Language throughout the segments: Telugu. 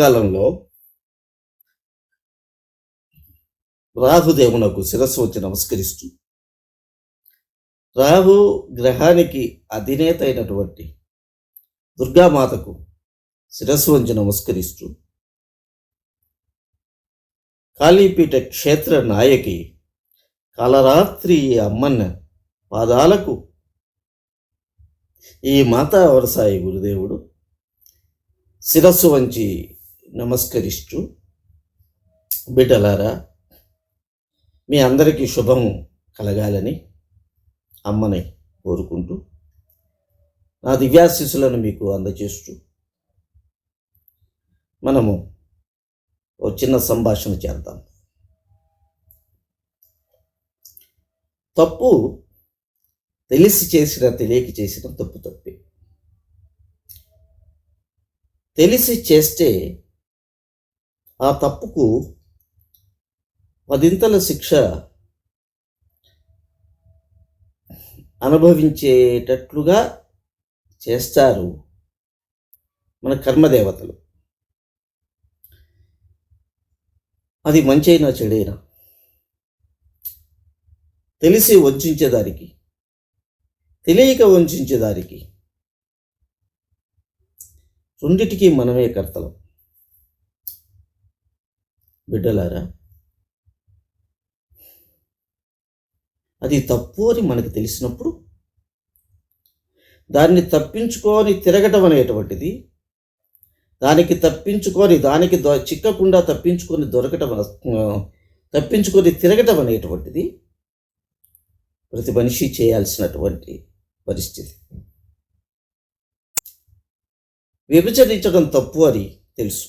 కాలంలో రాహుదేవునకు శిరస్సు వచ్చి నమస్కరిస్తూ, రాహు గ్రహానికి అధినేత అయినటువంటి దుర్గామాతకు శిరస్సు వంచి నమస్కరిస్తూ, కాళీపీఠ క్షేత్ర నాయకి కాలరాత్రి అమ్మన్న పాదాలకు ఈ మాతా వరసాయి గురుదేవుడు శిరస్సు వంచి నమస్కరిస్తూ, బిడ్డలారా, మీ అందరికీ శుభం కలగాలని అమ్మని కోరుకుంటూ, నా దివ్యాశీస్సులను మీకు అందజేస్తూ మనము ఓ చిన్న సంభాషణ చేద్దాం. తప్పు తెలిసి చేసిన తెలియక చేసిన తప్పు తప్పే. తెలిసి చేస్తే ఆ తప్పుకు 10 శిక్ష అనుభవించేటట్లుగా చేస్తారు మన కర్మదేవతలు. అది మంచైనా చెడైనా తెలిసి వంచేదానికి, తెలియక వంచేదానికి రెండిటికీ మనమే కర్తలం. బిడ్డలారా, అది తప్పు అని మనకు తెలిసినప్పుడు దాన్ని తప్పించుకొని తిరగటం అనేటువంటిది, దానికి చిక్కకుండా తప్పించుకొని తిరగటం అనేటువంటిది ప్రతి మనిషి చేయాల్సినటువంటి పరిస్థితి. వ్యభిచరించడం తప్పు అని తెలుసు,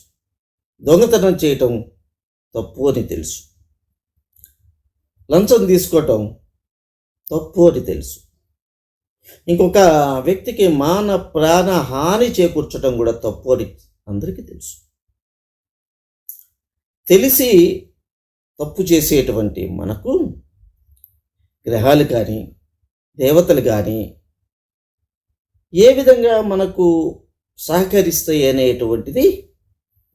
దొంగతనం చేయటం తప్పు అని తెలుసు, లంచం తీసుకోవటం తప్పు అని తెలుసు, ఇంకొక వ్యక్తికి ప్రాణ హాని చేకూర్చడం కూడా తప్పు అని అందరికీ తెలుసు. తెలిసి తప్పు చేసేటువంటి మనకు గ్రహాలు కానీ దేవతలు కానీ ఏ విధంగా మనకు సహకరిస్తాయి అనేటువంటిది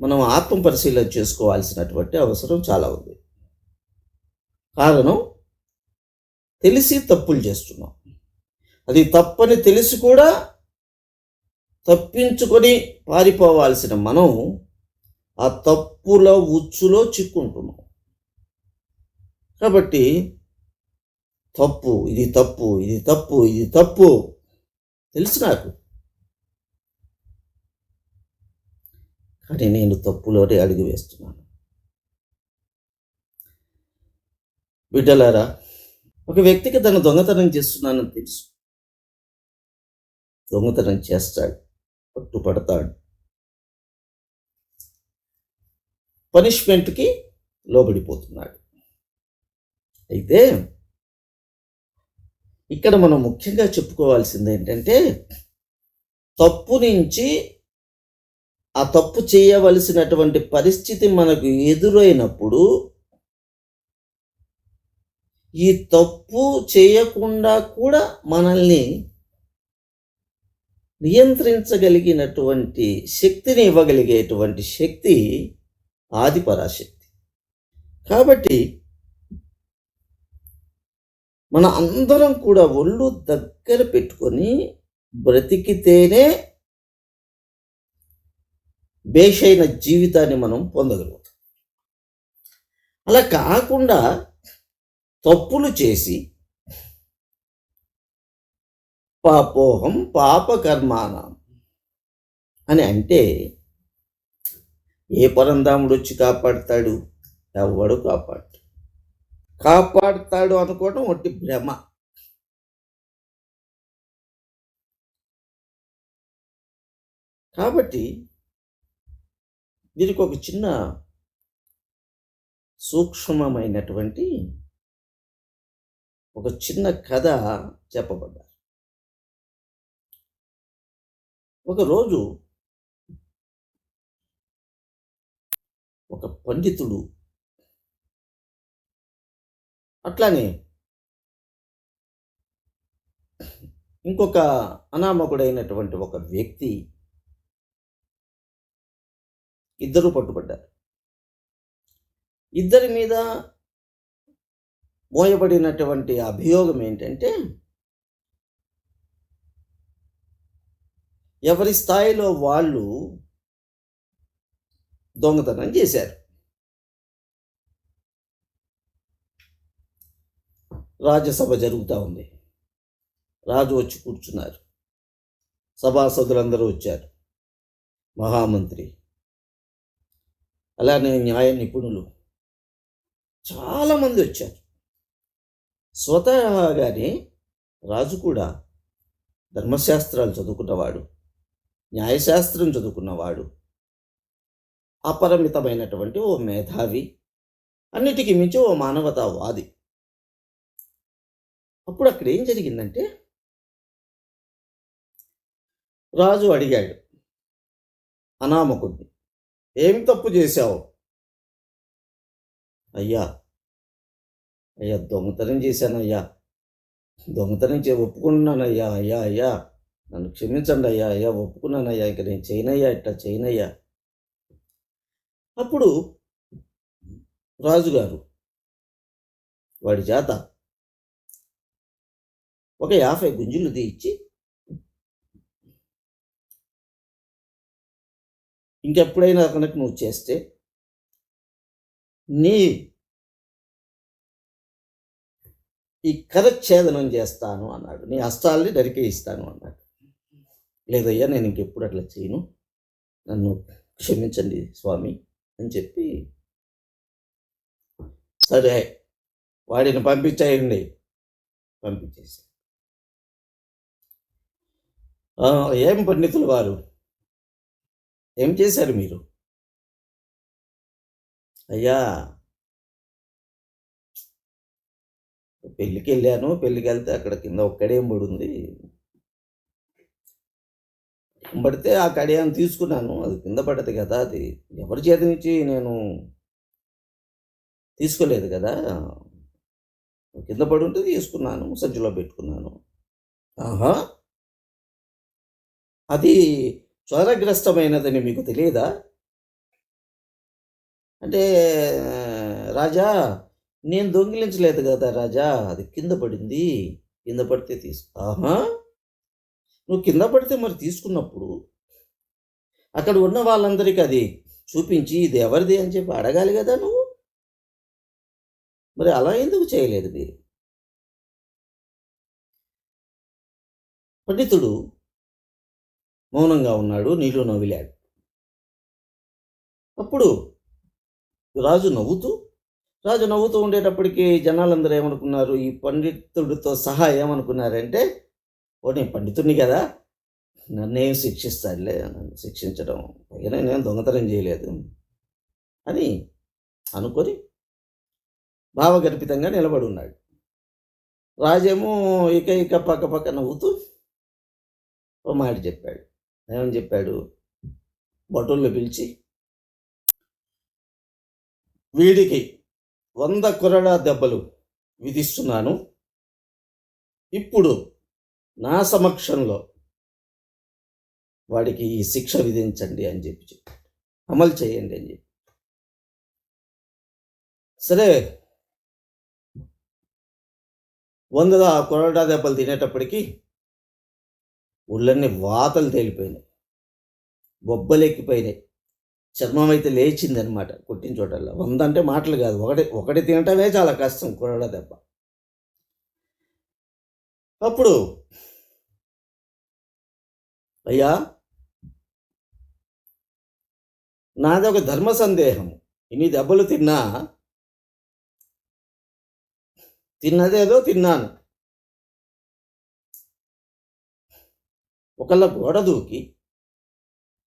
మనం ఆత్మ పరిశీలన చేసుకోవాల్సినటువంటి అవసరం చాలా ఉంది. కారణం, తెలిసి తప్పులు చేస్తున్నాం. అది తప్పని తెలిసి కూడా తప్పించుకొని పారిపోవాల్సిన మనం ఆ తప్పుల ఉచ్చులో చిక్కుంటున్నాం. కాబట్టి తప్పు, ఇది తప్పు, ఇది తప్పు, ఇది తప్పు తెలుసు నాకు, కానీ నేను తప్పులోనే అడుగు వేస్తున్నాను. బిడ్డలారా, ఒక వ్యక్తికి తను దొంగతనం చేస్తున్నానని తెలుసు, దొంగతనం చేస్తాడు, పట్టుపడతాడు, పనిష్మెంట్కి లోబడిపోతున్నాడు. అయితే ఇక్కడ మనం ముఖ్యంగా చెప్పుకోవాల్సింది ఏంటంటే, తప్పు నుంచి ఆ తప్పు చేయవలసినటువంటి పరిస్థితి మనకు ఎదురైనప్పుడు ఈ తప్పు చేయకుండా కూడా మనల్ని నియంత్రించగలిగినటువంటి శక్తిని ఇవ్వగలిగేటువంటి శక్తి ఆది పరాశక్తి. కాబట్టి మన అందరం కూడా ఒళ్ళు దగ్గర పెట్టుకొని బ్రతికితేనే బేషైన జీవితాన్ని మనం పొందగలుగుతాం. అలా కాకుండా తప్పులు చేసి పాపోహం పాపకర్మాణం అని అంటే ఏ పరంధాముడు వచ్చి కాపాడుతాడు? ఎవడు కాపాడుతాడు అనుకోవటం ఒట్టి భ్రమ. కాబట్టి దీనికి ఒక చిన్న సూక్ష్మమైనటువంటి ఒక చిన్న కథ చెప్పబడ్డారు. ఒకరోజు ఒక పండితుడు, అట్లానే ఇంకొక అనామకుడైనటువంటి ఒక వ్యక్తి ఇద్దరు పట్టుబడ్డారు. ఇద్దరి మీద మోయబడినటువంటి అభియోగం ఏంటంటే, ఎవరి స్థాయిలో వాళ్ళు దొంగతనం చేశారు. రాజ్యసభ జరుగుతూ ఉంది. రాజు వచ్చి కూర్చున్నారు. సభాసదులందరూ వచ్చారు. మహామంత్రి, అలానే న్యాయ నిపుణులు చాలామంది వచ్చారు. స్వతహాగానే రాజు కూడా ధర్మశాస్త్రాలు చదువుకున్నవాడు, న్యాయశాస్త్రం చదువుకున్నవాడు, అపరిమితమైనటువంటి ఓ మేధావి, అన్నిటికీ మించి ఓ మానవతావాది. అప్పుడు అక్కడ ఏం జరిగిందంటే, రాజు అడిగాడు అనామకుడిని, ఏం తప్పు చేశావు? అయ్యా అయ్యా దొంగతనం చేశానయ్యా, దొంగతనం ఒప్పుకున్నానయ్యా, అయ్యా అయ్యా నన్ను క్షమించండి అయ్యా, అయ్యా ఒప్పుకున్నానయ్యా, ఇక నేను చేయనయ్యా, ఇట్లా చేయనయ్యా. అప్పుడు రాజుగారు వాడి చేత ఒక 50 గుంజులు తీయించి, ఇంకెప్పుడైనా కనుక నువ్వు చేస్తే నీ ఈ కరచ్ఛేదనం చేస్తాను అన్నాడు, నీ హస్తాల్ని నరికేయిస్తాను అన్నాడు. లేదయ్యా నేను ఇంకెప్పుడు అట్లా చేయను, నన్ను క్షమించండి స్వామి అని చెప్పి, సరే వాడిని పంపించేయండి, పంపించేసి, ఏం పండితులు వారు, ఏం చేశారు మీరు? అయ్యా పెళ్ళికి వెళ్ళాను, పెళ్ళికి వెళ్తే అక్కడ కింద ఒక కడియం పడి ఉంది, పడితే ఆ కడియాన్ని తీసుకున్నాను, అది కింద పడ్డది కదా, అది ఎవరి చేతి నుంచి నేను తీసుకోలేదు కదా, కింద పడి ఉంటే తీసుకున్నాను, సంచిలో పెట్టుకున్నాను. ఆహా, అది చోరగ్రస్తమైనదని మీకు తెలియదా? అంటే, రాజా నేను దొంగిలించలేదు కదా రాజా, అది కింద పడింది, కింద పడితే ఆహా, నువ్వు కింద పడితే మరి తీసుకున్నప్పుడు అక్కడ ఉన్న వాళ్ళందరికీ అది చూపించి ఇది ఎవరిది అని చెప్పి అడగాలి కదా నువ్వు, మరి అలా ఎందుకు చేయలేదు మీరు? పండితుడు మౌనంగా ఉన్నాడు, నీళ్లు నవ్విలాడు. అప్పుడు రాజు నవ్వుతూ ఉండేటప్పటికీ జనాలందరూ ఏమనుకున్నారు, ఈ పండితుడితో సహా ఏమనుకున్నారంటే, ఓ నేను పండితుడిని కదా, నన్నేం శిక్షిస్తాడులే, నన్ను శిక్షించడం, అయినా నేను దొంగతనం చేయలేదు అని అనుకొని భావగర్భితంగా నిలబడి ఉన్నాడు. రాజేమో ఇక పక్క నవ్వుతూ ఓ మాట చెప్పాడు. ఏమని చెప్పాడు? భటుల్ని పిలిచి, వీడికి 100 కొరడా దెబ్బలు విధిస్తున్నాను, ఇప్పుడు నా సమక్షంలో వాడికి ఈ శిక్ష విధించండి అని చెప్పి అమలు చేయండి అని చెప్పి. సరే 100 కొరడా దెబ్బలు తినేటప్పటికీ ఒళ్ళన్నీ వాతలు తేలిపోయినాయి, బొబ్బలెక్కిపోయినాయి, చర్మం అయితే లేచిందనమాట కొట్టిన చోటల్లో. 100 అంటే మాటలు కాదు, ఒకటి తినటమే చాలా కష్టం కొరడా దెబ్బ. అప్పుడు అయ్యా నాది ఒక ధర్మ సందేహం, ఇన్ని దెబ్బలు తిన్నదేదో తిన్నాను, ఒకళ్ళ గోడ దూకి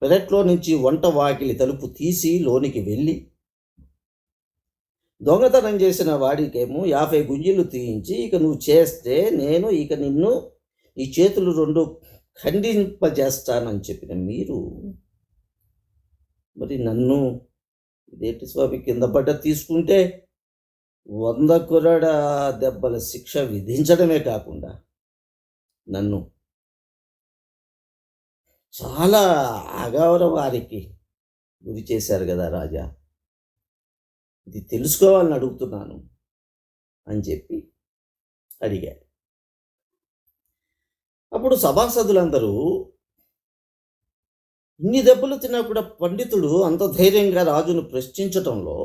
పెరట్లో నుంచి వంట వాకిలి తలుపు తీసి లోనికి వెళ్ళి దొంగతనం చేసిన వాడికేమో 50 గుంజీలు తీయించి, ఇక నువ్వు చేస్తే నేను ఇక నిన్ను ఈ చేతులు 2 ఖండింపజేస్తానని చెప్పిన మీరు, మరి నన్ను ఇదేంటి స్వామి, కింద పడ్డ తీసుకుంటే 100 కొరడా దెబ్బల శిక్ష విధించడమే కాకుండా నన్ను చాలా అగౌరవానికి గురి చేశారు కదా రాజా, ఇది తెలుసుకోవాలని అడుగుతున్నాను అని చెప్పి అడిగాడు. అప్పుడు సభాసదులందరూ ఇన్ని దెబ్బలు తిన్నా కూడా పండితుడు అంత ధైర్యంగా రాజును ప్రశ్నించటంలో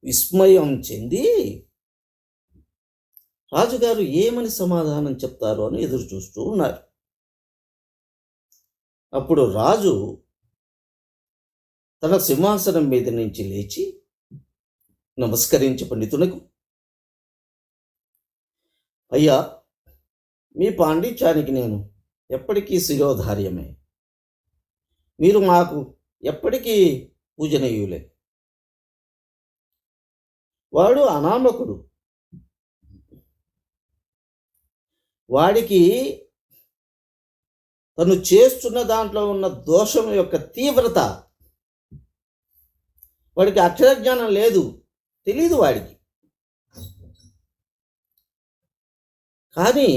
విస్మయం చెంది రాజుగారు ఏమని సమాధానం చెప్తారో అని ఎదురు చూస్తూ ఉన్నారు. అప్పుడు రాజు తన సింహాసనం మీద నుంచి లేచి నమస్కరించి పండితునకు, అయ్యా, మీ పాండిత్యానికి నేను ఎప్పటికీ శిరోధార్యమే. మీరు మాకు ఎప్పటికీ పూజనీయులే. వాడు అనామకుడు. వాడికి తను చేస్తున్న దాంట్లో ఉన్న దోషం యొక్క తీవ్రత, వాడికి అక్షరజ్ఞానం లేదు, తెలీదు వాడికి. కానీ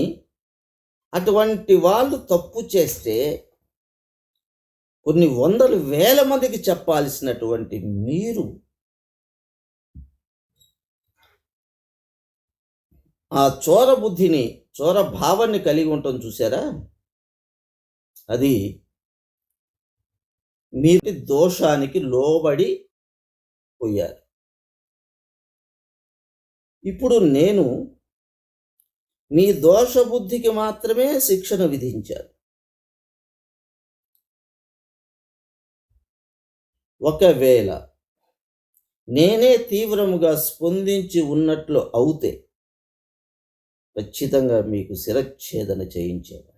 అటువంటి వాళ్ళు తప్పు చేస్తే కొన్ని వందలు వేల మందికి చెప్పాల్సినటువంటి మీరు ఆ చోర బుద్ధిని, చోర భావాన్ని కలిగి ఉంటాం చూసారా, అది మీరు దోషానికి లోబడి పోయారు. ఇప్పుడు నేను మీ దోషబుద్ధికి మాత్రమే శిక్షణ విధించాను. ఒకవేళ నేనే తీవ్రముగా స్పందించి ఉన్నట్లు అవుతే ఖచ్చితంగా మీకు శిరచ్ఛేదన చేయించేవాడు.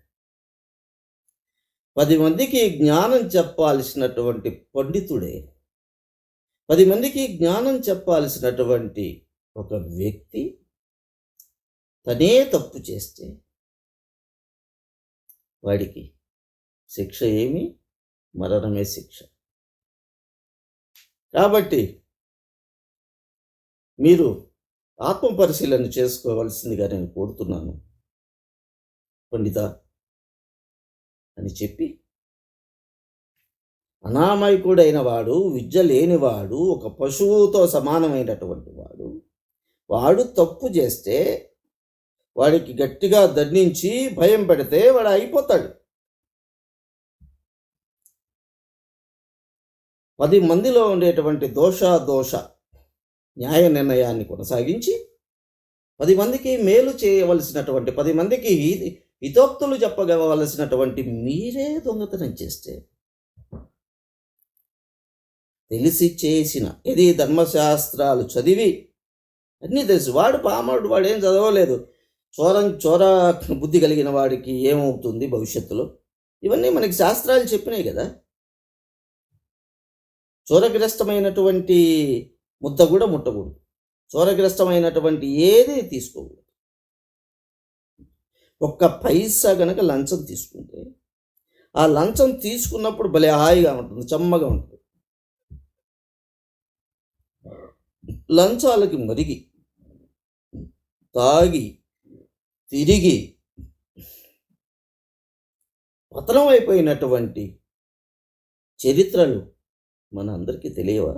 10 మందికి జ్ఞానం చెప్పాల్సినటువంటి పండితుడే, 10 మందికి జ్ఞానం చెప్పాల్సినటువంటి ఒక వ్యక్తి తనే తప్పు చేస్తే వాడికి శిక్ష ఏమి? మరణమే శిక్ష. కాబట్టి మీరు ఆత్మ పరిశీలన చేసుకోవాల్సిందిగా నేను కోరుతున్నాను పండిత అని చెప్పి, అనామకుడైన వాడు, విద్య లేనివాడు, ఒక పశువుతో సమానమైనటువంటి వాడు తప్పు చేస్తే వాడికి గట్టిగా దండించి భయం పెడితే వాడు అయిపోతాడు. 10 మందిలో ఉండేటువంటి దోష న్యాయ నిర్ణయాన్ని కొనసాగించి 10 మందికి మేలు చేయవలసినటువంటి, 10 మందికి హితోక్తులు చెప్పగలవలసినటువంటి మీరే దొంగతనం చేస్తే, తెలిసి చేసిన, ఇది ధర్మశాస్త్రాలు చదివి అన్నీ తెలుసు, వాడు పామరుడు, వాడు ఏం చదవలేదు, చోర బుద్ధి కలిగిన వాడికి ఏమవుతుంది భవిష్యత్తులో, ఇవన్నీ మనకి శాస్త్రాలు చెప్పినాయి కదా. చోరగ్రస్తమైనటువంటి ముద్ద కూడా ముట్టకూడదు, చోరగ్రస్తమైనటువంటి ఏది తీసుకోకూడదు. ఒక్క పైసా గనక లంచం తీసుకుంటే ఆ లంచం తీసుకున్నప్పుడు భలే హాయిగా ఉంటుంది, చమ్మగా ఉంటుంది. లంచాలకి మరిగి తాగి తిరిగి పతనం అయిపోయినటువంటి చరిత్రలు మన అందరికీ తెలియవా?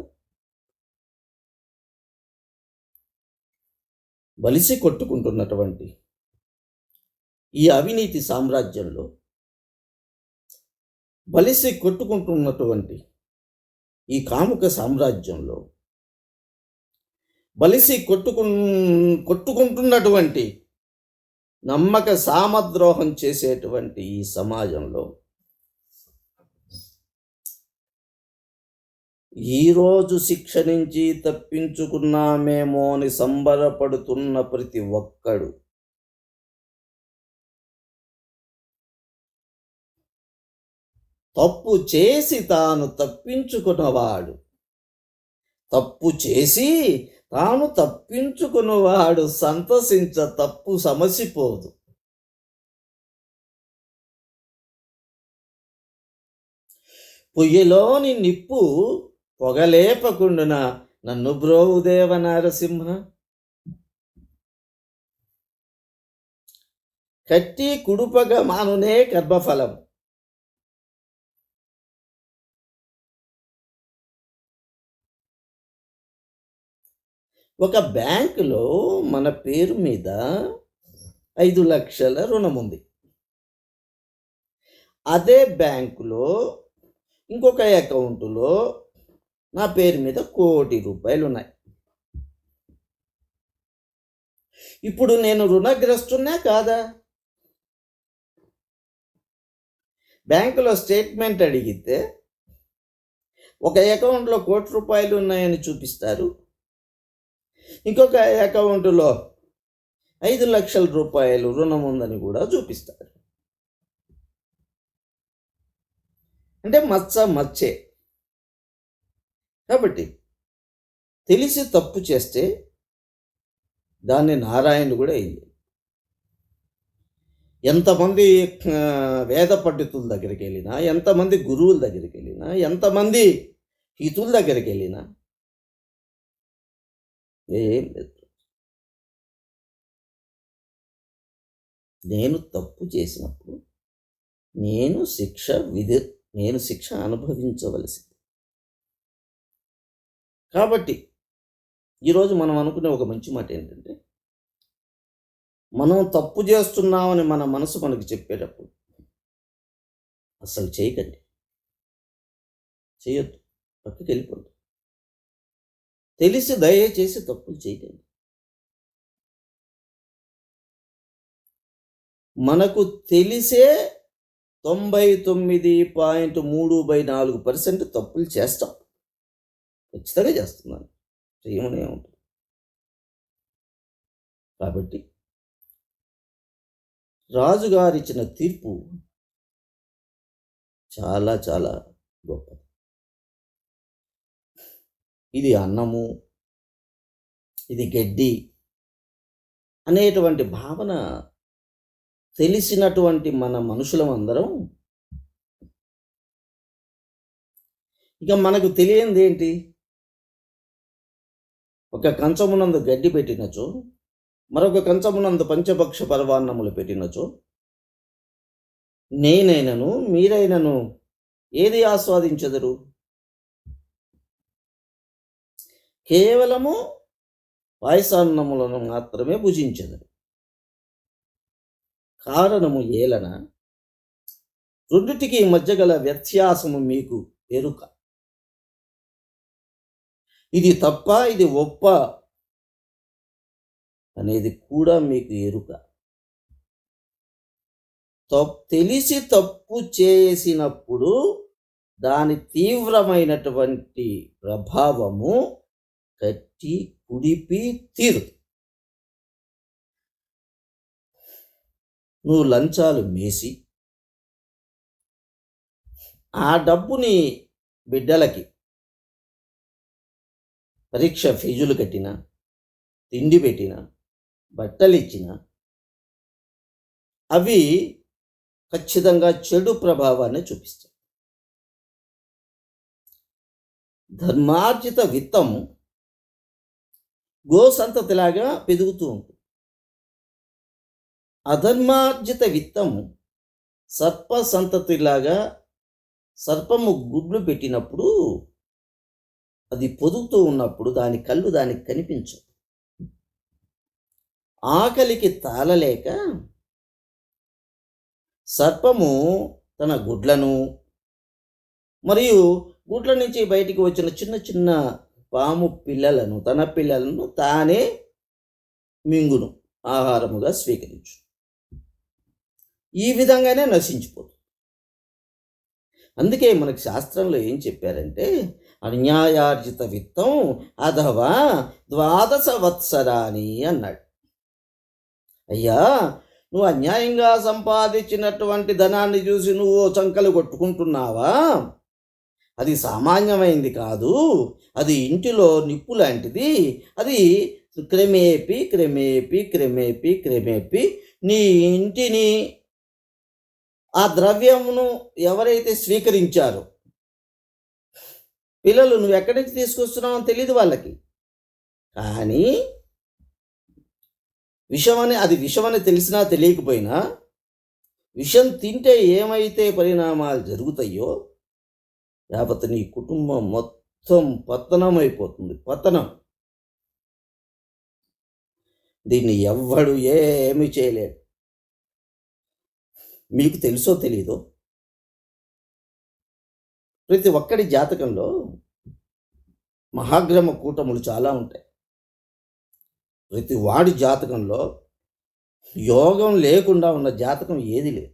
బలిసి కొట్టుకుంటున్నటువంటి ఈ అవినీతి సామ్రాజ్యంలో, బలిసి కొట్టుకుంటున్నటువంటి ఈ కాముక సామ్రాజ్యంలో, బలిసి కొట్టుకుంటున్నటువంటి నమ్మక సామద్రోహం చేసేటువంటి ఈ సమాజంలో ఈరోజు శిక్ష నుంచి తప్పించుకున్నామేమో అని సంబరపడుతున్న ప్రతి ఒక్కడు తప్పు చేసి తాను తప్పించుకున్నవాడు, తప్పు చేసి తాను తప్పించుకున్నవాడు సంతసించ తప్పు సమసిపోదు. పొయ్యిలోని నిప్పు పొగలేపకుండున నన్ను బ్రోవుదేవ నరసింహ. కట్టి కుడుపగ మానునే గర్భఫలం, ఒక బ్యాంకులో మన పేరు మీద 5,00,000 రుణం ఉంది. అదే బ్యాంకులో ఇంకొక అకౌంటులో నా పేరు మీద 1,00,00,000 ఉన్నాయి. ఇప్పుడు నేను రుణగ్రస్తున్నా కాదా? బ్యాంకులో స్టేట్మెంట్ అడిగితే ఒక అకౌంట్లో ₹1,00,00,000 ఉన్నాయని చూపిస్తారు. ఇంకొక అకౌంటులో ₹5,00,000 రుణం ఉందని కూడా చూపిస్తారు. అంటే మచ్చే. కాబట్టి తెలిసి తప్పు చేస్తే దాన్ని నారాయణుడు కూడా అయింది. ఎంతమంది వేద పండితుల దగ్గరికి వెళ్ళినా, ఎంతమంది గురువుల దగ్గరికి వెళ్ళినా, ఎంతమంది హితుల దగ్గరికి వెళ్ళినా ఏం లేదు. నేను తప్పు చేసినప్పుడు నేను శిక్ష అనుభవించవలసింది. కాబట్టి ఈరోజు మనం అనుకునే ఒక మంచి మాట ఏంటంటే, మనం తప్పు చేస్తున్నామని మన మనసు మనకి చెప్పేటప్పుడు అసలు చేయకండి, చేయొద్దు, పక్కకి వెళ్ళిపోద్దు. తెలిసి దయచేసి తప్పులు చేయకండి. మనకు తెలిసే 99.34% తప్పులు చేస్తాం. ఖచ్చితంగా చేస్తున్నాను, చేయమనే ఉంటుంది. కాబట్టి రాజుగారిచ్చిన తీర్పు చాలా చాలా గొప్పది. ఇది అన్నము, ఇది గడ్డి అనేటువంటి భావన తెలిసినటువంటి మన మనుషులం అందరం ఇక మనకు తెలియంది ఏంటి? ఒక కంచమునందు గడ్డి పెట్టినచో, మరొక కంచమునందు పంచభక్ష పరవాన్నములు పెట్టినచో, నేనైనను మీరైనను ఏది ఆస్వాదించెదరు? కేవలము పాయసాన్నములను మాత్రమే భుజించెదరు. కారణము ఏలన రెండిటికి మధ్య గల వ్యత్యాసము మీకు ఎరుక. ఇది తప్ప ఇది ఒప్ప అనేది కూడా మీకు ఎరుక. తెలిసి తప్పు చేసినప్పుడు దాని తీవ్రమైనటువంటి ప్రభావము కట్టి కుడిపి తీరు. నువ్వు లంచాలు మేసి ఆ డబ్బుని బిడ్డలకి పరీక్ష ఫీజులు కట్టినా, తిండి పెట్టినా, బట్టలు ఇచ్చినా అవి ఖచ్చితంగా చెడు ప్రభావాన్ని చూపిస్తాయి. ధర్మార్జిత విత్తం గోసంతతిలాగా పెరుగుతూ ఉంటుంది. అధర్మార్జిత విత్తం సర్ప సంతతిలాగా, సర్పము గుడ్లు పెట్టినప్పుడు అది పొదుగుతూ ఉన్నప్పుడు దాని కళ్ళు దానికి కనిపించవు. ఆకలికి తాళలేక సర్పము తన గుడ్లను మరియు గుడ్ల నుంచి బయటికి వచ్చిన చిన్న చిన్న పాము పిల్లలను, తన పిల్లలను తానే మింగును, ఆహారముగా స్వీకరించు. ఈ విధంగానే నశించిపోతుంది. అందుకే మనకి శాస్త్రంలో ఏం చెప్పారంటే, అన్యాయార్జిత విత్తం అథవా 12 వత్సరాని అన్నాడు. అయ్యా, నువ్వు అన్యాయంగా సంపాదించినటువంటి ధనాన్ని చూసి నువ్వు చంకలు కొట్టుకుంటున్నావా? అది సామాన్యమైంది కాదు. అది ఇంటిలో నిప్పు లాంటిది. అది క్రమేపీ క్రమేపీ క్రమేపీ క్రమేపీ నీ ఇంటిని, ఆ ద్రవ్యమును ఎవరైతే స్వీకరించారో, పిల్లలు నువ్వు ఎక్కడి నుంచి తీసుకొస్తున్నావు అని తెలియదు వాళ్ళకి. కానీ విషమని తెలిసినా తెలియకపోయినా విషం తింటే ఏమైతే పరిణామాలు జరుగుతాయో యావత్ నీ కుటుంబం మొత్తం పతనం అయిపోతుంది. పతనం. దీన్ని ఎవ్వడు ఏమీ చేయలేడు. మీకు తెలుసో తెలీదో ప్రతి ఒక్కడి జాతకంలో మహాగ్రమ కూటములు చాలా ఉంటాయి. ప్రతి వాడి జాతకంలో యోగం లేకుండా ఉన్న జాతకం ఏది లేదు.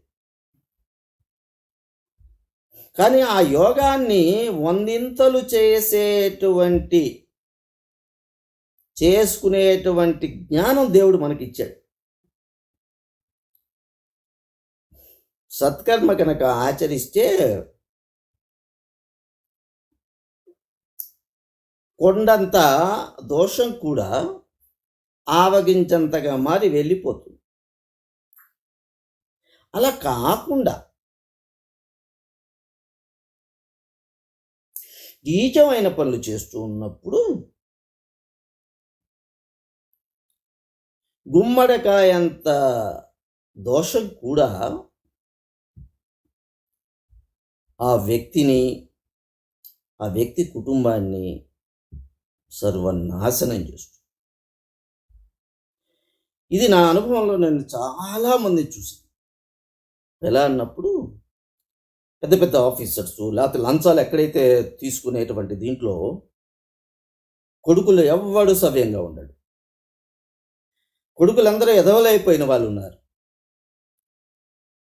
కానీ ఆ యోగాన్ని వందింతలు చేసుకునేటువంటి జ్ఞానం దేవుడు మనకిచ్చాడు. సత్కర్మ కనుక ఆచరిస్తే కొండంత దోషం కూడా ఆవగించంతగా మారి వెళ్ళిపోతుంది. అలా కాకుండా నీచమైన పనులు చేస్తూ ఉన్నప్పుడు గుమ్మడికాయంత దోషం కూడా ఆ వ్యక్తిని, ఆ వ్యక్తి కుటుంబాన్ని సర్వనాశనం చేస్తుంది. ఇది నా అనుభవంలో నేను చాలామందిని చూసాను. ఎలా అన్నప్పుడు పెద్ద పెద్ద ఆఫీసర్స్ లేకపోతే లంచాలు ఎక్కడైతే తీసుకునేటువంటి దీంట్లో కొడుకులు ఎవ్వడు సవ్యంగా ఉండడు. కొడుకులందరూ ఎదవలైపోయిన వాళ్ళు ఉన్నారు.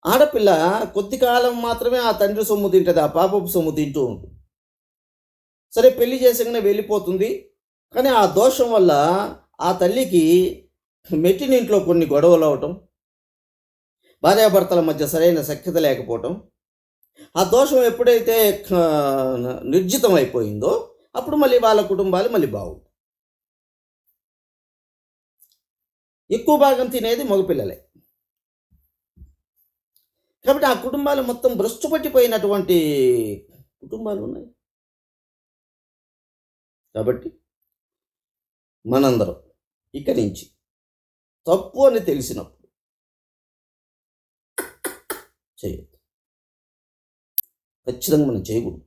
ఆడపిల్ల కొద్ది కాలం మాత్రమే ఆ తండ్రి సొమ్ము తింటుంది, ఆ పాపపు సొమ్ము తింటూ ఉంటుంది. సరే పెళ్లి చేసగానే వెళ్ళిపోతుంది. కానీ ఆ దోషం వల్ల ఆ తల్లికి మెట్టినింట్లో కొన్ని గొడవలు అవటం, భార్యాభర్తల మధ్య సరైన సఖ్యత లేకపోవటం, ఆ దోషం ఎప్పుడైతే నిర్జితం అయిపోయిందో అప్పుడు మళ్ళీ వాళ్ళ కుటుంబాలు మళ్ళీ బాగుంటాయి. ఎక్కువ భాగం తినేది మగపిల్లలే. కాబట్టి ఆ కుటుంబాలు మొత్తం భ్రష్టు పట్టిపోయినటువంటి కుటుంబాలు ఉన్నాయి. కాబట్టి మనందరం ఇక నుంచి తప్పు అని తెలిసినప్పుడు చేయొద్దు. ఖచ్చితంగా మనం చేయకూడదు.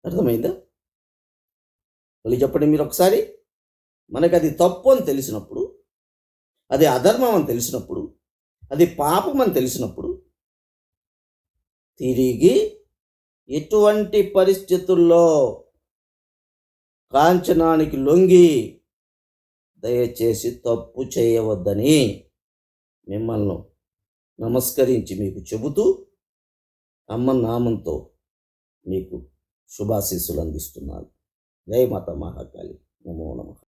అర్థమైందా? మళ్ళీ చెప్పండి మీరు ఒకసారి. మనకు అది తప్పు అని తెలిసినప్పుడు, అది అధర్మం అని తెలిసినప్పుడు, అది పాపం అని తెలిసినప్పుడు తిరిగి ఎటువంటి పరిస్థితుల్లో కాంచనానికి లొంగి దయచేసి తప్పు చేయవద్దని మిమ్మల్ని నమస్కరించి మీకు చెబుతూ అమ్మ నామంతో మీకు శుభాశీస్సులు అందిస్తున్నాను. జై మాతా మహాకాళి. నమో నమః.